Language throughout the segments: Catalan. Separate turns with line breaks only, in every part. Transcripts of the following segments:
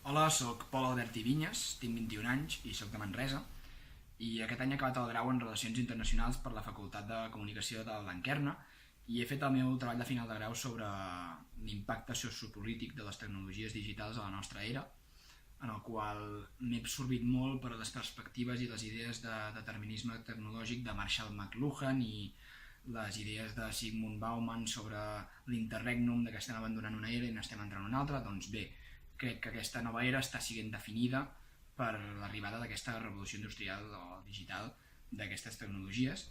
Hola, sóc Pol Albert i Vinyes, tinc 21 anys i sóc de Manresa i aquest any he acabat el grau en Relacions Internacionals per la Facultat de Comunicació de Blanquerna i he fet el meu treball de final de grau sobre l'impacte sociopolític de les tecnologies digitals a la nostra era, en el qual m'he absorbit molt per les perspectives i les idees de determinisme tecnològic de Marshall McLuhan i les idees de Zygmunt Bauman sobre l'interregnum, de que estem abandonant una era i n'estem entrant en una altra. Doncs bé, crec que aquesta nova era està sent definida per l'arribada d'aquesta revolució industrial o digital d'aquestes tecnologies.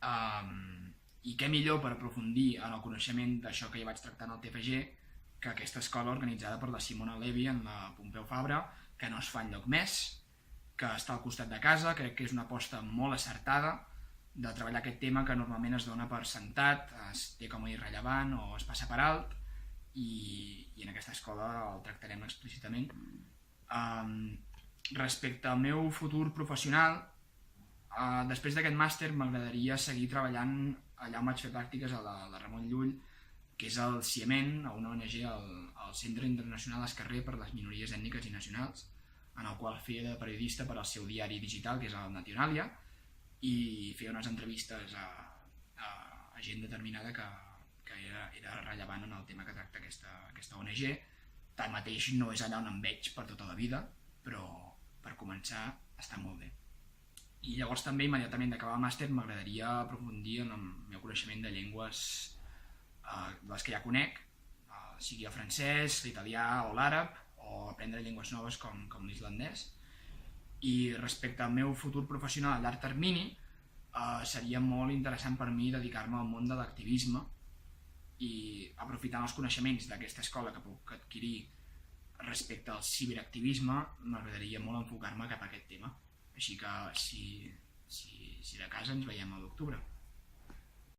I què millor per aprofundir en el coneixement d'això que ja vaig tractar en el TFG que aquesta escola organitzada per la Simona Levi en la Pompeu Fabra, que no es fa enlloc més, que està al costat de casa. Crec que és una aposta molt acertada de treballar aquest tema que normalment es dona per sentat, es té com a irrellevant o es passa per alt, i en aquesta escola el tractarem explícitament. Respecte al meu futur professional, després d'aquest màster m'agradaria seguir treballant allà on vaig fer pràctiques a la Ramon Llull, que és el CIEMEN, una ONG, el Centre Internacional Esquerrer per les Minories Ètniques i Nacionals, en el qual feia de periodista per al seu diari digital, que és el Nationalia, i feia unes entrevistes a gent determinada que era rellevant en el tema que tracta aquesta ONG. Tanmateix no és allà on em veig per tota la vida, però per començar està molt bé. I llavors també, immediatament d'acabar el màster, m'agradaria aprofundir en el meu coneixement de llengües, les que ja conec, sigui el francès, l'italià o l'àrab, o aprendre llengües noves com l'islandès. I respecte al meu futur professional a llarg termini, seria molt interessant per mi dedicar-me al món de l'activisme i aprofitant els coneixements d'aquesta escola que puc adquirir respecte al ciberactivisme, m'agradaria molt enfocar-me cap a aquest tema. Així que, si de casa, ens veiem a l'octubre.